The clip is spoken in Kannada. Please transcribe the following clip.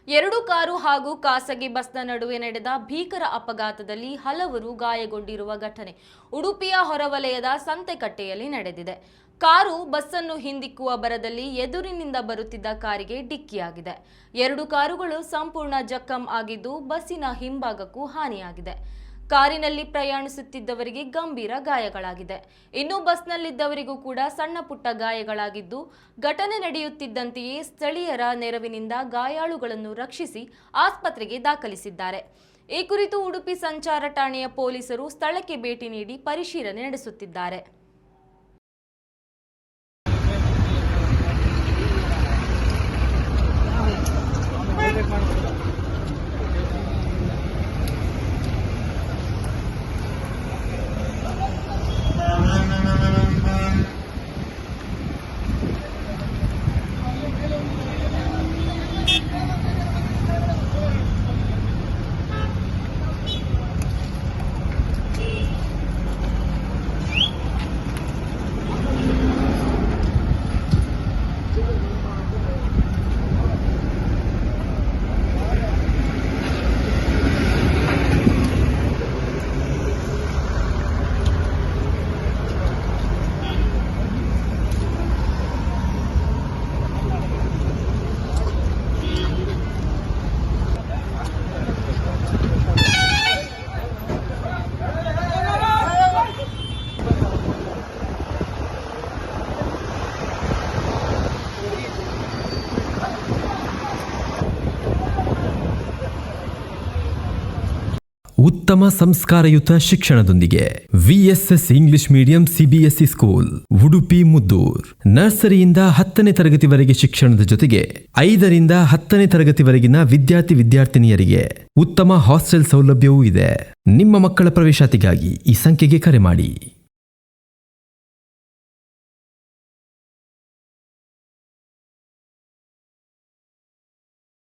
ಎರಡು ಕಾರು ಹಾಗೂ ಖಾಸಗಿ ಬಸ್ನ ನಡುವೆ ನಡೆದ ಭೀಕರ ಅಪಘಾತದಲ್ಲಿ ಹಲವರು ಗಾಯಗೊಂಡಿರುವ ಘಟನೆ ಉಡುಪಿಯ ಹೊರವಲಯದ ಸಂತೆಕಟ್ಟೆಯಲ್ಲಿ ನಡೆದಿದೆ. ಕಾರು ಬಸ್ಸನ್ನು ಹಿಂದಿಕ್ಕುವ ಭರದಲ್ಲಿ ಎದುರಿನಿಂದ ಬರುತ್ತಿದ್ದ ಕಾರಿಗೆ ಡಿಕ್ಕಿಯಾಗಿದೆ. ಎರಡು ಕಾರುಗಳು ಸಂಪೂರ್ಣ ಜಖಂ ಆಗಿದ್ದು ಬಸ್ಸಿನ ಹಿಂಭಾಗಕ್ಕೂ ಹಾನಿಯಾಗಿದೆ. ಕಾರಿನಲ್ಲಿ ಪ್ರಯಾಣಿಸುತ್ತಿದ್ದವರಿಗೆ ಗಂಭೀರ ಗಾಯಗಳಾಗಿದೆ. ಇನ್ನು ಬಸ್ನಲ್ಲಿದ್ದವರಿಗೂ ಕೂಡ ಸಣ್ಣ ಪುಟ್ಟ ಗಾಯಗಳಾಗಿದ್ದು, ಘಟನೆ ನಡೆಯುತ್ತಿದ್ದಂತೆಯೇ ಸ್ಥಳೀಯರ ನೆರವಿನಿಂದ ಗಾಯಾಳುಗಳನ್ನು ರಕ್ಷಿಸಿ ಆಸ್ಪತ್ರೆಗೆ ದಾಖಲಿಸಿದ್ದಾರೆ. ಈ ಕುರಿತು ಉಡುಪಿ ಸಂಚಾರ ಠಾಣೆಯ ಪೊಲೀಸರು ಸ್ಥಳಕ್ಕೆ ಭೇಟಿ ನೀಡಿ ಪರಿಶೀಲನೆ ನಡೆಸುತ್ತಿದ್ದಾರೆ. ಉತ್ತಮ ಸಂಸ್ಕಾರಯುತ ಶಿಕ್ಷಣದೊಂದಿಗೆ VSS English medium CBSE school Udupi Muddur. ನರ್ಸರಿಯಿಂದ 10ನೇ ತರಗತಿವರೆಗೆ ಶಿಕ್ಷಣದ ಜೊತೆಗೆ 5ರಿಂದ 10ನೇ ತರಗತಿವರೆಗಿನ ವಿದ್ಯಾರ್ಥಿನಿಯರಿಗೆ ಉತ್ತಮ ಹಾಸ್ಟೆಲ್ ಸೌಲಭ್ಯವೂ ಇದೆ. ನಿಮ್ಮ ಮಕ್ಕಳ ಪ್ರವೇಶಾತಿಗಾಗಿ ಈ ಸಂಖ್ಯೆಗೆ ಕರೆ ಮಾಡಿ.